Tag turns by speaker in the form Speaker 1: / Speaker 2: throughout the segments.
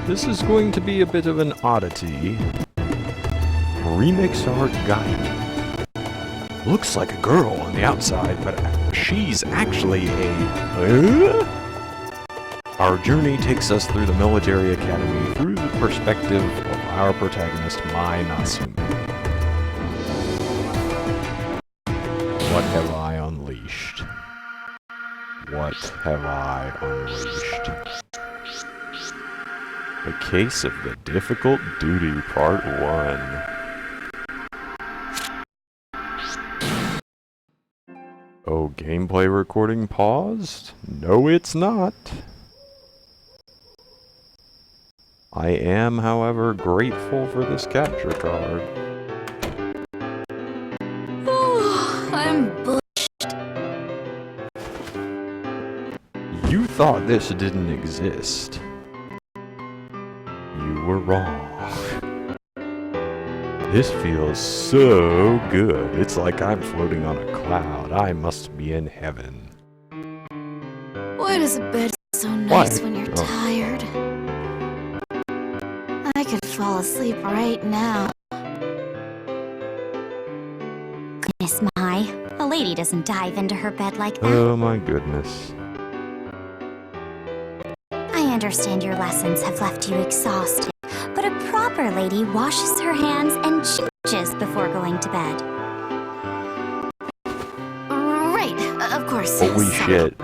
Speaker 1: This is going to be a bit of an oddity. Remix art Gaiden. Looks like a girl on the outside, but she's actually a... Our journey takes us through the military academy through the perspective of our protagonist, Mai Natsume. What have I unleashed? What have I unleashed? The Case of the Difficult Duty, Part 1. Oh, gameplay recording paused? No, it's not. I am, however, grateful for this capture card.
Speaker 2: I'm
Speaker 1: You thought this didn't exist. You were wrong. This feels so good. It's like I'm floating on a cloud. I must be in heaven.
Speaker 2: Why does a bed feel so nice when you're tired? I could fall asleep right now.
Speaker 3: Miss Mai, a lady doesn't dive into her bed like that.
Speaker 1: Oh my goodness.
Speaker 3: I understand your lessons have left you exhausted, but a proper lady washes her hands and changes before going to bed.
Speaker 2: Right, of course.
Speaker 1: Holy shit.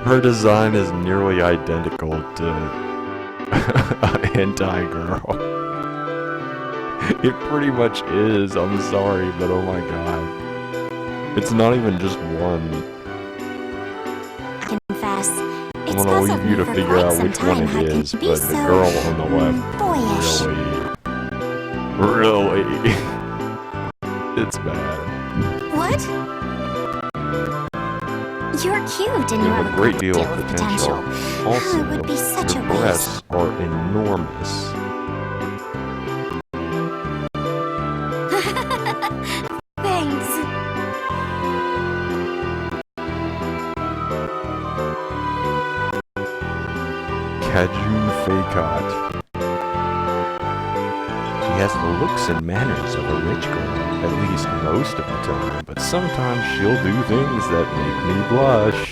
Speaker 1: Her design is nearly identical to a hentai girl. It pretty much is, I'm sorry, but oh my god. It's not even just one.
Speaker 3: I confess,
Speaker 1: I'm gonna leave you to figure out which one it is, but the girl on the left, really, it's bad.
Speaker 3: What? You're cute and you have a great deal of potential.
Speaker 1: Also,
Speaker 3: it would be such
Speaker 1: your
Speaker 3: a
Speaker 1: breasts are enormous.
Speaker 3: Thanks.
Speaker 1: Kajun Feikot. She has the looks and manners of a rich girl, at least most of the time, but sometimes she'll do things that make me blush.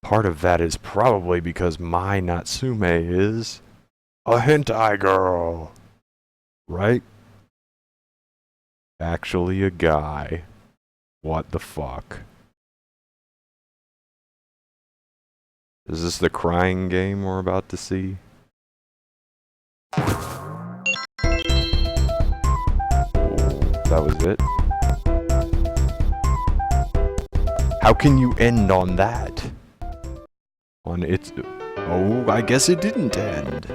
Speaker 1: Part of that is probably because Mai Natsume is a hentai girl, right? Actually a guy. What the fuck? Is this the crying game we're about to see? That was it? How can you end on that? On its... Oh, I guess it didn't end.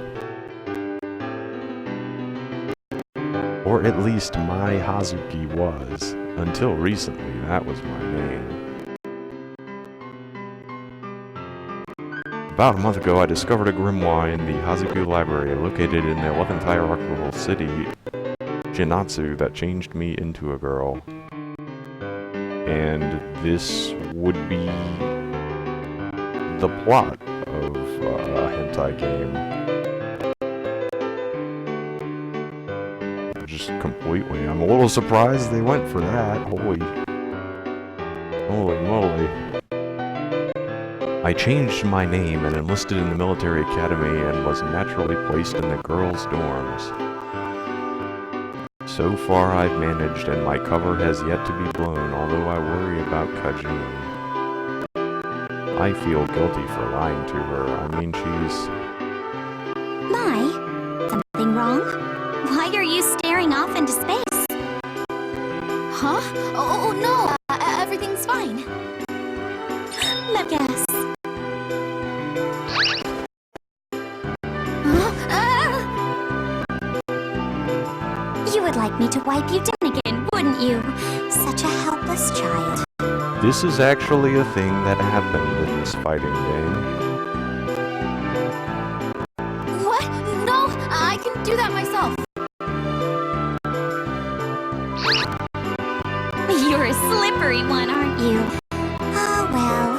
Speaker 1: Or at least my Hazuki was. Until recently, that was my name. About a month ago, I discovered a grimoire in the Hazuku Library, located in the 11th hierarchical city, Jinatsu, that changed me into a girl. And this would be the plot of a hentai game. Just completely. I'm a little surprised they went for that. Holy moly. I changed my name and enlisted in the military academy and was naturally placed in the girls' dorms. So far I've managed and my cover has yet to be blown, although I worry about Kajun. I feel guilty for lying to her. I mean, she's...
Speaker 3: Mai? Something wrong? Why are you staring off into space?
Speaker 2: Huh? Oh no! Everything's fine.
Speaker 3: Let me guess. You would like me to wipe you down again, wouldn't you? Such a helpless child.
Speaker 1: This is actually a thing that happened in this fighting game.
Speaker 2: What? No, I can do that myself.
Speaker 3: furry one, aren't you? Oh, well.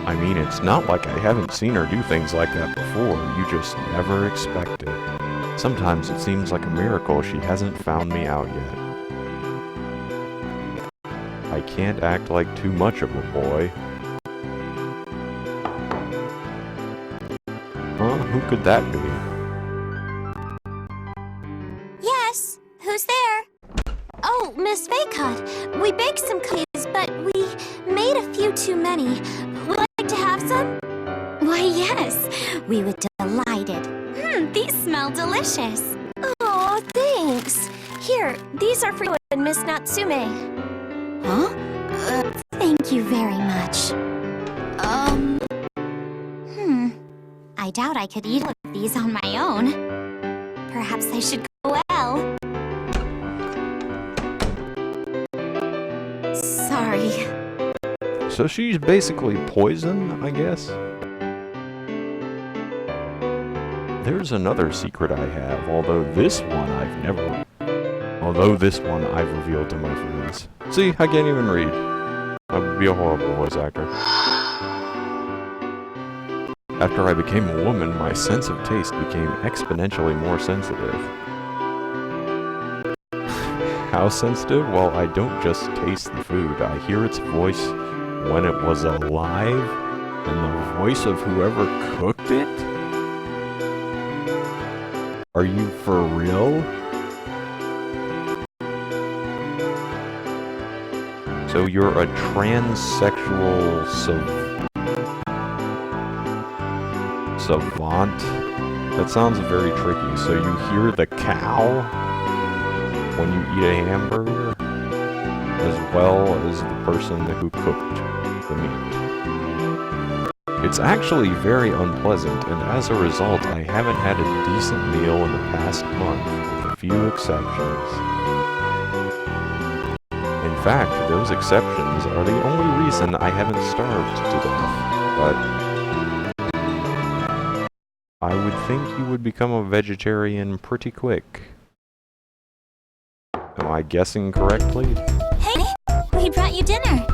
Speaker 1: I mean, it's not like I haven't seen her do things like that before. You just never expect it. Sometimes it seems like a miracle she hasn't found me out yet. I can't act like too much of a boy. Huh? Who could that be?
Speaker 3: Yes, who's there? Oh, Miss Vacot. We baked some cookies, but we made a few too many. Would you like to have some? Why, yes. We would be delighted. These smell delicious. Oh, thanks. Here, these are for you and Miss Natsume. Huh? Thank you very much. I doubt I could eat all of these on my own. Perhaps I should go well. Sorry.
Speaker 1: So she's basically poison, I guess? There's another secret I have, although this one I've revealed to my friends. See, I can't even read. I would be a horrible voice actor. After I became a woman, my sense of taste became exponentially more sensitive. How sensitive? Well, I don't just taste the food. I hear its voice when it was alive, and the voice of whoever cooked it? Are you for real? So you're a transsexual savant? That sounds very tricky. So you hear the cow when you eat a hamburger, as well as the person who cooked the meat. It's actually very unpleasant, and as a result, I haven't had a decent meal in the past month, with a few exceptions. In fact, those exceptions are the only reason I haven't starved to death, but I would think you would become a vegetarian pretty quick. Am I guessing correctly?
Speaker 3: Hey, we brought you dinner.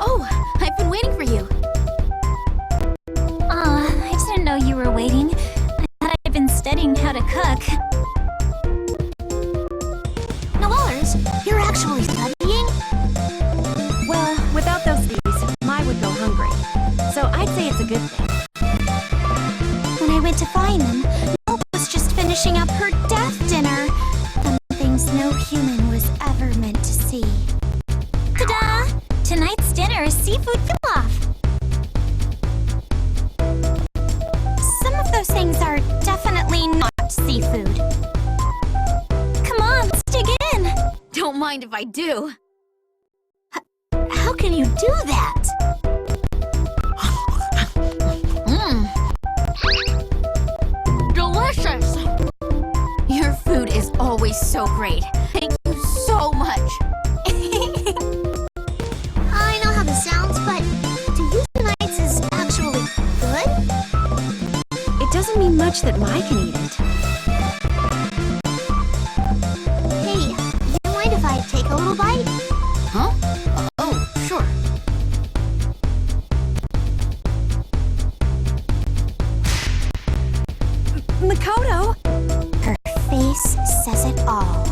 Speaker 2: Oh, I've been waiting for you.
Speaker 3: I didn't know you were waiting. I thought I'd been studying how to cook. Noellers, you're actually studying?
Speaker 2: Well, without those bees, Mai would go hungry. So I'd say it's a good thing.
Speaker 3: When I went to find them, Noelle was just finishing up her death dinner. The things no human was ever meant to see. Ta-da! Tonight's dinner is seafood pilaf. Some of those things are definitely not seafood. Come on, let's dig in.
Speaker 2: Don't mind if I do.
Speaker 3: How can you do that?
Speaker 2: Delicious! Your food is always so great. Thank you so much.
Speaker 3: I know how this sounds, but do you think tonight's is actually good?
Speaker 2: It doesn't mean much that Mai can eat it.
Speaker 3: Hey, you mind if I take a little bite?
Speaker 2: Huh? Oh, sure. Makoto!
Speaker 3: Her face says it all.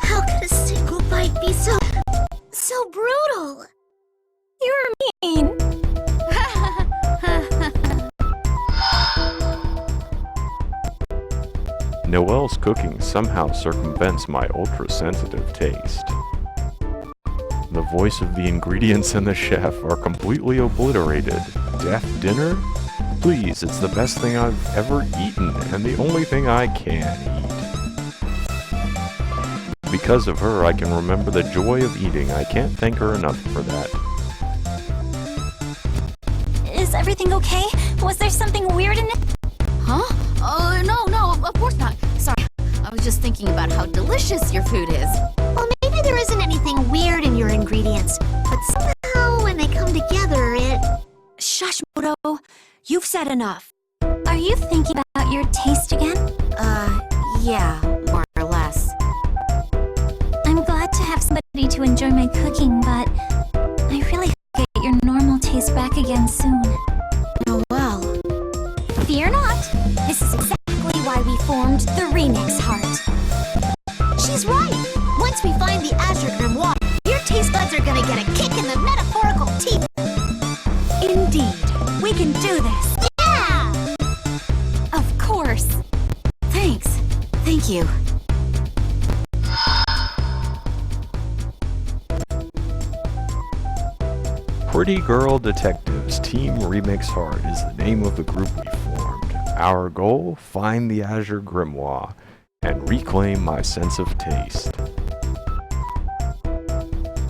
Speaker 3: How could a single bite be so brutal? You're mean.
Speaker 1: Noelle's cooking somehow circumvents my ultra-sensitive taste. The voice of the ingredients and the chef are completely obliterated. Death dinner? Please, it's the best thing I've ever eaten, and the only thing I can eat. Because of her, I can remember the joy of eating. I can't thank her enough for that.
Speaker 3: Is everything okay? Was there something weird in it?
Speaker 2: Huh? No, of course not. Sorry, I was just thinking about how delicious your food is.
Speaker 3: Well, maybe there isn't anything weird in your ingredients, but somehow when they come together, it...
Speaker 4: Shush, Moto. You've said enough.
Speaker 3: Are you thinking about your taste again?
Speaker 2: Yeah, more or less.
Speaker 3: I'm glad to have somebody to enjoy my cooking, but I really hope to get your normal taste back again soon.
Speaker 2: Oh, well.
Speaker 3: Fear not. This is exactly why we formed the Remix Heart.
Speaker 5: She's right! Once we find the Azure Grimoire, your taste buds are gonna get a kick in the metaphorical teeth!
Speaker 4: Indeed. We can do this.
Speaker 5: Yeah!
Speaker 3: Of course.
Speaker 2: Thanks. Thank you.
Speaker 1: Pretty Girl Detectives Team Remix Heart is the name of the group we formed. Our goal, find the Azure Grimoire and reclaim my sense of taste.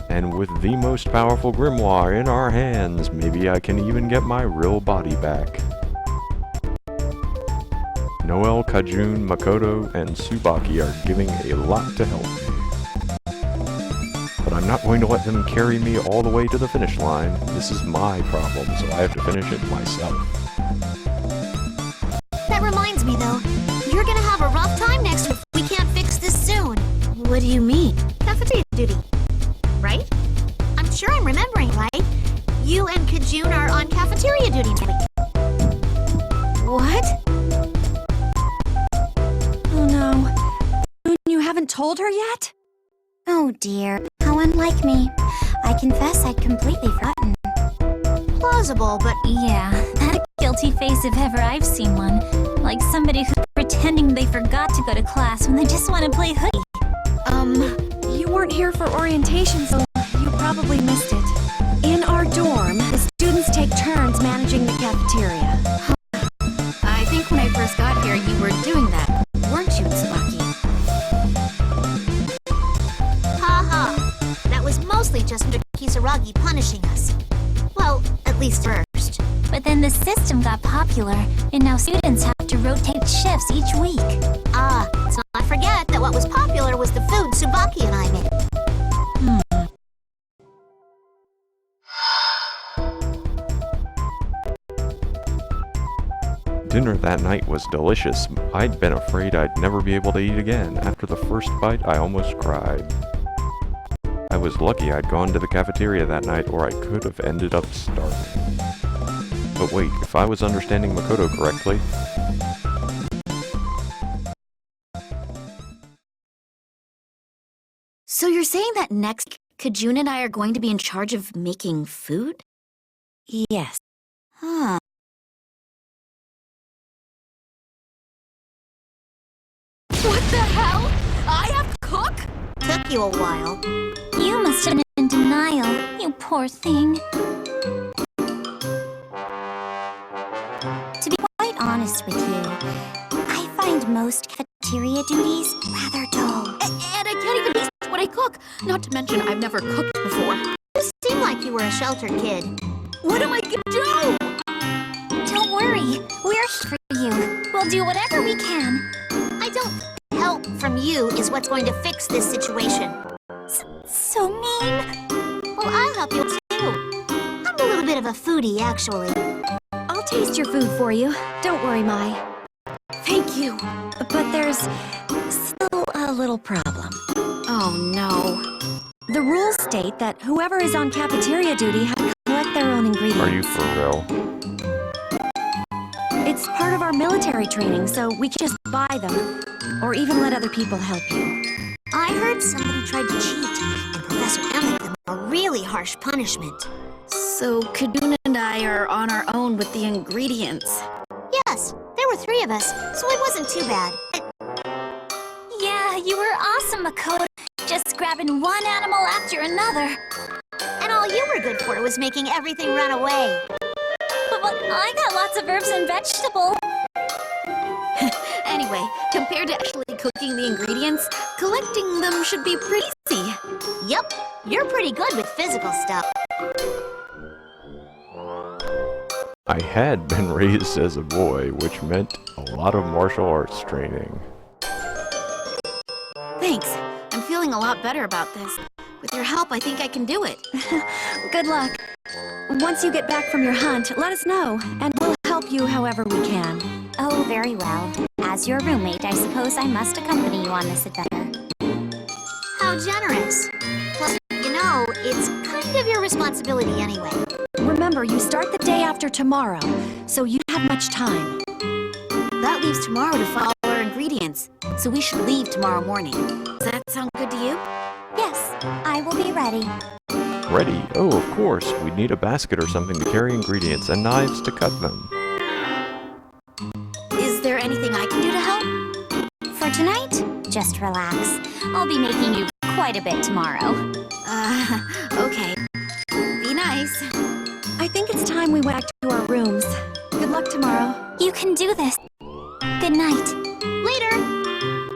Speaker 1: And with the most powerful grimoire in our hands, maybe I can even get my real body back. Noel, Kajun, Makoto, and Tsubaki are giving a lot to help me. But I'm not going to let them carry me all the way to the finish line. This is my problem, so I have to finish it myself.
Speaker 5: That reminds me, though. You're gonna have a rough time next week if we can't fix this soon.
Speaker 2: What do you mean?
Speaker 5: Cafeteria duty. Right? I'm sure I'm remembering right. You and Kajun are on cafeteria duty next week.
Speaker 2: What?
Speaker 4: Oh no. You haven't told her yet?
Speaker 3: Oh dear, how unlike me. I confess I'd completely forgotten.
Speaker 5: Plausible, but
Speaker 3: Yeah, that a guilty face if ever I've seen one. Like somebody who's pretending they forgot to go to class when they just want to play hooky.
Speaker 4: You weren't here for orientation, so you probably missed it. In our dorm, the students take turns managing the cafeteria.
Speaker 2: I think when I first got here, you were doing that, weren't you, Tsubaki?
Speaker 5: haha. That was mostly just Mr. Kisaragi punishing us. Well, at least first.
Speaker 3: But then the system got popular, and now students have to rotate shifts each week.
Speaker 5: Let's not forget that what was popular was the food Tsubaki and I made.
Speaker 1: Dinner that night was delicious. I'd been afraid I'd never be able to eat again. After the first bite, I almost cried. I was lucky I'd gone to the cafeteria that night, or I could have ended up starving. But wait, if I was understanding Makoto correctly...
Speaker 2: So you're saying that next, Kajun and I are going to be in charge of making food?
Speaker 4: Yes.
Speaker 2: Huh. What the hell? I have to cook?
Speaker 5: Took you a while.
Speaker 3: You must have been in denial, you poor thing. To be quite honest with you, I find most cafeteria duties rather dull.
Speaker 2: And I can't even taste what I cook. Not to mention, I've never cooked before.
Speaker 5: You seem like you were a sheltered kid.
Speaker 2: What am I gonna do?
Speaker 3: Don't worry, we're here for you. We'll do whatever we can.
Speaker 5: I don't help from you is what's going to fix this situation.
Speaker 3: So mean.
Speaker 5: Well, I'll help you too. I'm a little bit of a foodie, actually.
Speaker 4: I'll taste your food for you. Don't worry, Mai.
Speaker 2: Thank you.
Speaker 4: But there's still a little problem.
Speaker 2: Oh no.
Speaker 4: The rules state that whoever is on cafeteria duty has to collect their own ingredients.
Speaker 1: Are you for real?
Speaker 4: It's part of our military training, so we can just buy them. Or even let other people help you.
Speaker 5: I heard somebody tried to cheat, and Professor M gave them a really harsh punishment.
Speaker 2: So Kajun and I are on our own with the ingredients.
Speaker 5: Yes, there were 3 of us, so it wasn't too bad.
Speaker 3: Yeah, you were awesome, Makoto. Just grabbing one animal after another.
Speaker 5: And all you were good for was making everything run away.
Speaker 3: But I got lots of herbs and vegetables.
Speaker 2: Anyway, compared to actually cooking the ingredients, collecting them should be pretty easy.
Speaker 5: Yep, you're pretty good with physical stuff.
Speaker 1: I had been raised as a boy, which meant a lot of martial arts training.
Speaker 2: Thanks. I'm feeling a lot better about this. With your help, I think I can do it.
Speaker 4: Good luck. Once you get back from your hunt, let us know, and we'll help you however we can.
Speaker 3: Oh, very well. As your roommate, I suppose I must accompany you on this adventure.
Speaker 5: How generous. Plus, you know, it's kind of your responsibility anyway.
Speaker 4: Remember, you start the day after tomorrow, so you have much time.
Speaker 2: That leaves tomorrow to follow our ingredients, so we should leave tomorrow morning. Does that sound good to you?
Speaker 3: Yes, I will be ready.
Speaker 1: Ready? Oh, of course. We'd need a basket or something to carry ingredients and knives to cut them.
Speaker 2: Is there anything I can do to help?
Speaker 3: For tonight, just relax. I'll be making you quite a bit tomorrow.
Speaker 2: Okay. Be nice.
Speaker 4: I think it's time we went back to our rooms. Good luck tomorrow.
Speaker 3: You can do this. Good night.
Speaker 5: Later.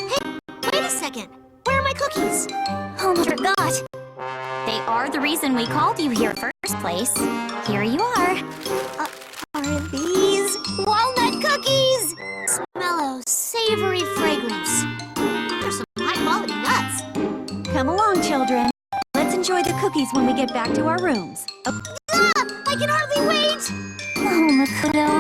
Speaker 5: Hey, wait a second. Where are my cookies?
Speaker 3: Oh my God. They are the reason we called you here first place. Here you are.
Speaker 5: Are these walnut cookies? Mellow, savory fragrance. They're some high-quality nuts.
Speaker 4: Come along, children. Let's enjoy the cookies when we get back to our rooms. Oh,
Speaker 5: I can hardly wait!
Speaker 3: Oh, Makoto.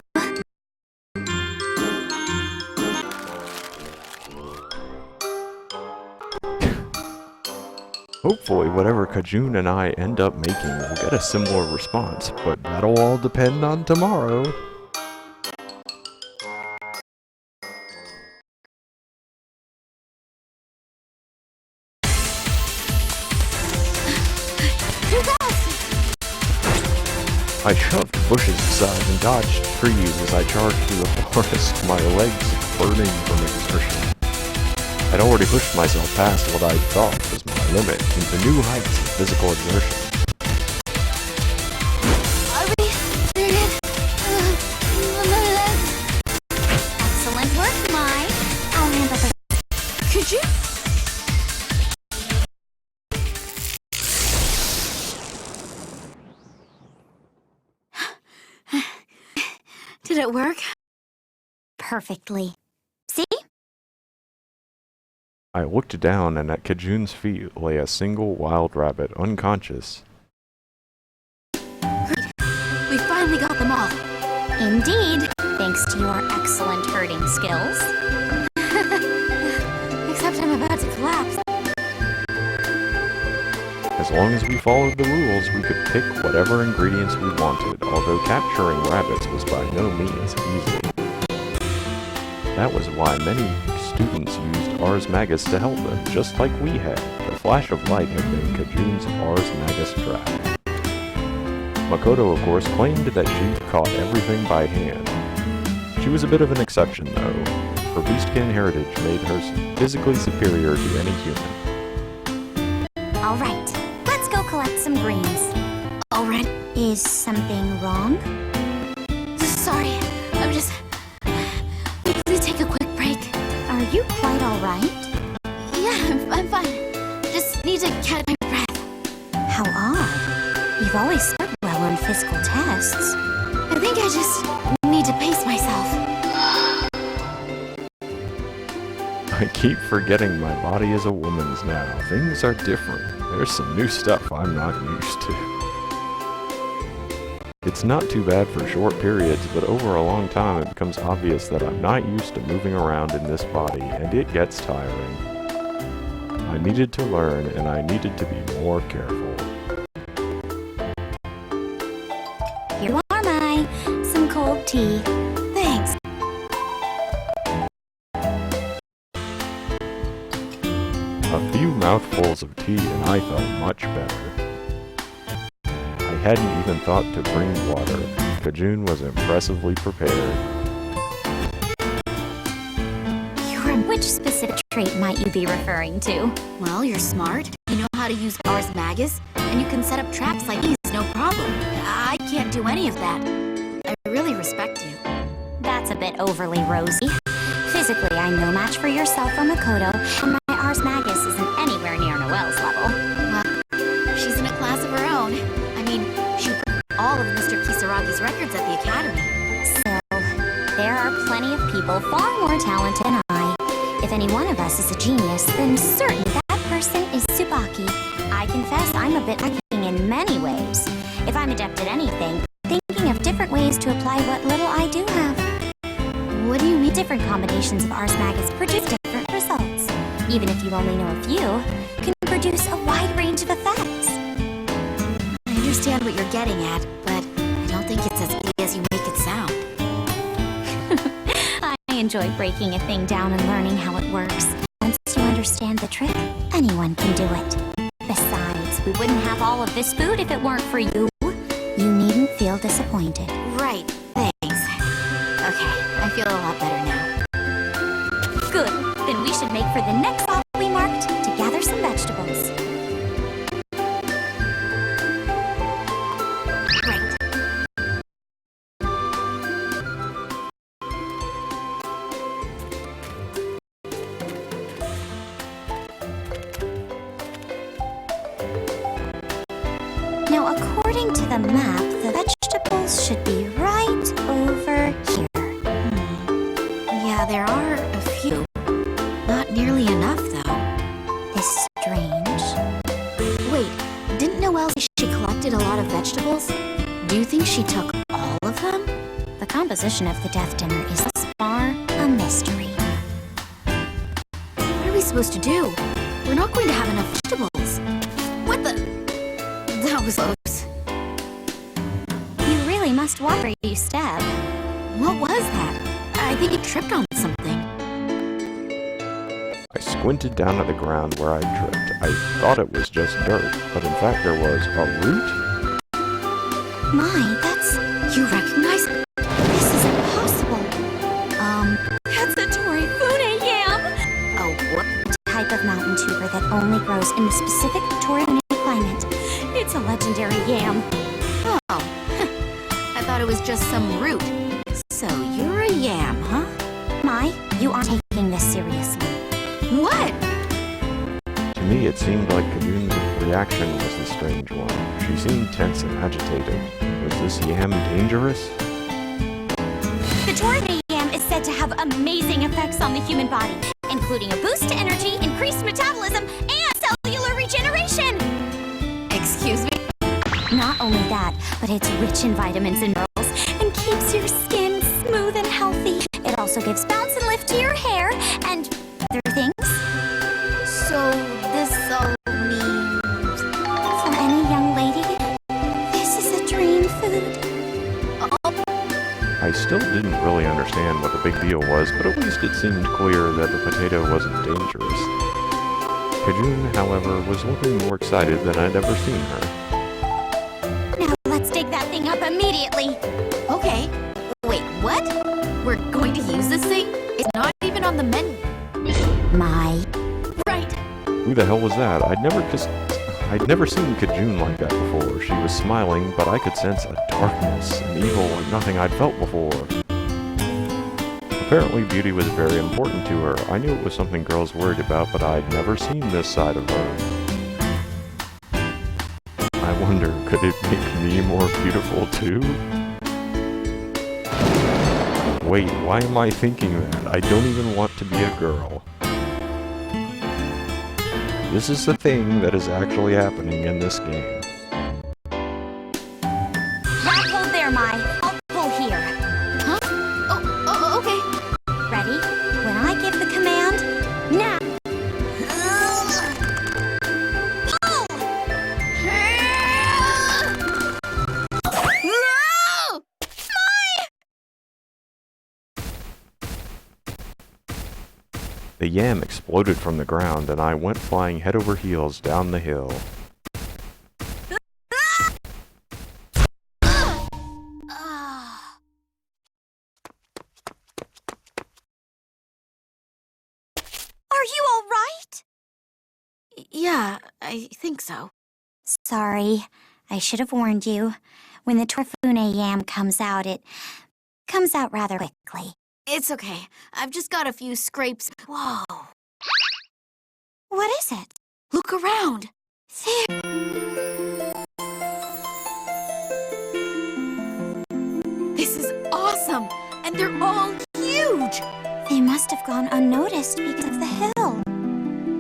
Speaker 1: Hopefully, whatever Kajun and I end up making will get a similar response, but that'll all depend on tomorrow. I shoved bushes aside and dodged trees as I charged through the forest, my legs burning from exertion. I'd already pushed myself past what I thought was my limit into new heights of physical exertion.
Speaker 3: Excellent work, Mai. I'll handle the...
Speaker 2: Could you? Did it work?
Speaker 3: Perfectly. See?
Speaker 1: I looked down, and at Kajun's feet lay a single wild rabbit, unconscious.
Speaker 2: We finally got them all.
Speaker 3: Indeed. Thanks to your excellent herding skills.
Speaker 2: Except I'm about to collapse.
Speaker 1: As long as we followed the rules, we could pick whatever ingredients we wanted, although capturing rabbits was by no means easy. That was why many students used Ars Magus to help them, just like we had. The flash of light had been Kajun's Ars Magus trap. Makoto, of course, claimed that she caught everything by hand. She was a bit of an exception, though. Her beastkin heritage made her physically superior to any human.
Speaker 3: All right. Let's go collect some greens.
Speaker 2: All right.
Speaker 3: Is something wrong?
Speaker 2: Sorry. I'm just... Please take a quick break.
Speaker 3: Are you quite all right?
Speaker 2: Yeah, I'm fine. Just need to catch my breath.
Speaker 3: How odd. You've always scored well on physical tests.
Speaker 2: I think I just need to pace myself.
Speaker 1: I keep forgetting my body is a woman's now. Things are different. There's some new stuff I'm not used to. It's not too bad for short periods, but over a long time it becomes obvious that I'm not used to moving around in this body, and it gets tiring. I needed to learn, and I needed to be more careful.
Speaker 3: Here you are, Mai. Some cold tea.
Speaker 2: Thanks.
Speaker 1: A few mouthfuls of tea and I felt much better. I hadn't even thought to bring water. Kajun was impressively prepared.
Speaker 3: Which specific trait might you be referring to?
Speaker 2: Well, you're smart. You know how to use Ars Magus, and you can set up traps like these, no problem. I can't do any of that. I really respect you.
Speaker 3: That's a bit overly rosy. Physically, I'm no match for yourself or Makoto, and my Ars Magus isn't anywhere near Noelle's level.
Speaker 2: Well, she's in a class of her own. I mean, she broke all of Mr. Kisaragi's records at the academy.
Speaker 3: Still, there are plenty of people far more talented than I. If any one of us is a genius, then certainly that person is Tsubaki. I confess I'm a bit lacking in many ways. If I'm adept at anything, different combinations of Ars Magus produce different results. Even if you only know a few, can produce a wide range of effects.
Speaker 2: I understand what you're getting at, but I don't think it's as easy as you make it sound.
Speaker 3: I enjoy breaking a thing down and learning how it works. Once you understand the trick, anyone can do it. Besides, we wouldn't have all of this food if it weren't for you. You needn't feel disappointed.
Speaker 2: Right, thanks. Okay, I feel a lot better now.
Speaker 3: Good. Then we should make for the next spot we marked to gather some vegetables.
Speaker 2: Right.
Speaker 3: Now, according to the map, the vegetables should be right over here.
Speaker 2: Yeah, there are a few. Not nearly enough, though.
Speaker 3: It's strange.
Speaker 2: Wait, didn't Noelle say she collected a lot of vegetables? Do you think she took all of them?
Speaker 3: The composition of the death dinner is thus far a mystery.
Speaker 2: What are we supposed to do? We're not going to have enough vegetables. What the? That was close.
Speaker 3: You really must watch where you step.
Speaker 2: What was that? I think he tripped on something.
Speaker 1: I squinted down at the ground where I tripped. I thought it was just dirt, but in fact there was a root?
Speaker 3: My, that's...
Speaker 2: You recognize?
Speaker 3: This is impossible. That's a Torifune yam!
Speaker 2: Oh, what?
Speaker 3: Type of mountain tuber that only grows in the specific Torifune climate. It's a legendary yam.
Speaker 2: Oh, I thought it was just some root. So you're a yam, huh?
Speaker 3: My, you aren't taking this seriously.
Speaker 2: What?
Speaker 1: To me, it seemed like Kajun's reaction was the strange one. She seemed tense and agitated. Was this yam dangerous?
Speaker 3: The Torifune yam is said to have amazing effects on the human body, including a boost to energy, increased metabolism, and cellular regeneration!
Speaker 2: Excuse me?
Speaker 3: Not only that, but it's rich in vitamins and minerals and keeps your skin smooth and healthy. It also gives bounce and lift to your hair and other things.
Speaker 2: So this all means...
Speaker 3: For any young lady, this is a dream food.
Speaker 1: I still didn't really understand what the big deal was, but at least it seemed clear that the potato wasn't dangerous. Kajun, however, was looking more excited than I'd ever seen her.
Speaker 3: Now let's dig that thing up immediately.
Speaker 2: Okay. Wait, what? We're going to use this thing? It's not even on the menu.
Speaker 3: My.
Speaker 2: Right.
Speaker 1: Who the hell was that? I'd never seen Kajun like that before. She was smiling, but I could sense a darkness, an evil like nothing I'd felt before. Apparently beauty was very important to her. I knew it was something girls worried about, but I'd never seen this side of her. I wonder, could it make me more beautiful too? Wait, why am I thinking that? I don't even want to be a girl. This is the thing that is actually happening in this game.
Speaker 3: Hold there, Mai. I'll pull here.
Speaker 2: Huh? Oh, okay.
Speaker 3: Ready? When I give the command, now!
Speaker 1: The yam exploded from the ground, and I went flying head over heels down the hill.
Speaker 3: Are you all right?
Speaker 2: Yeah, I think so.
Speaker 3: Sorry. I should have warned you. When the Torifune yam comes out, it comes out rather quickly.
Speaker 2: It's okay. I've just got a few scrapes. Whoa.
Speaker 3: What is it?
Speaker 2: Look around.
Speaker 3: There.
Speaker 2: This is awesome. And they're all huge.
Speaker 3: They must have gone unnoticed because of the hill.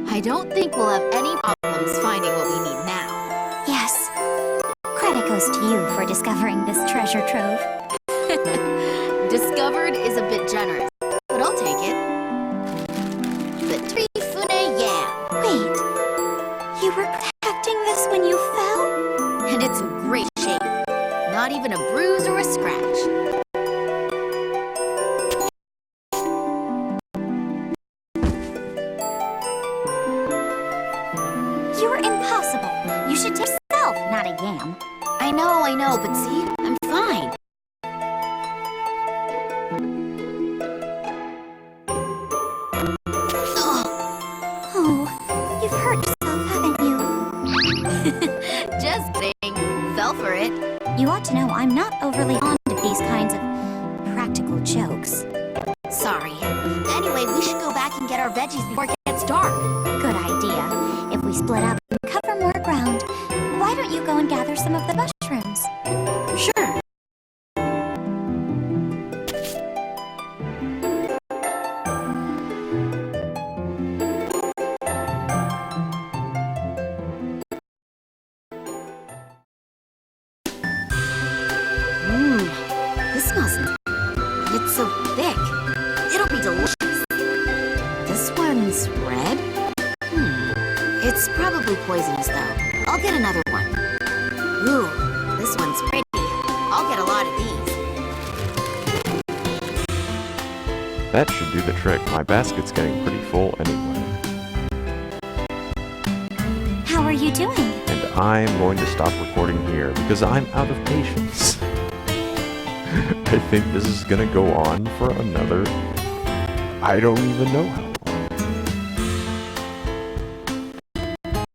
Speaker 2: I don't think we'll have any problems finding what we need now.
Speaker 3: Yes. Credit goes to you for discovering this treasure trove.
Speaker 2: Discovered is a bit generous, but I'll take even a bruise or a scratch.
Speaker 3: You're impossible. You should take yourself, not a yam.
Speaker 2: I know, but see, I'm fine.
Speaker 3: Oh, you've hurt yourself, haven't you?
Speaker 2: Just kidding. Fell for it.
Speaker 3: You ought to know I'm not overly fond of these kinds of practical jokes.
Speaker 2: Sorry. Anyway, we should go back and get our veggies before it gets dark.
Speaker 3: Good idea. If we split up and cover more ground, why don't you go and gather some of the mushrooms?
Speaker 2: Sure. This smells nice. And it's so thick. It'll be delicious. This one's red? It's probably poisonous, though. I'll get another one. Ooh, this one's pretty. I'll get a lot of these.
Speaker 1: That should do the trick. My basket's getting pretty full anyway.
Speaker 3: How are you doing?
Speaker 1: And I'm going to stop recording here because I'm out of patience. I think this is gonna go on for another... I don't even know how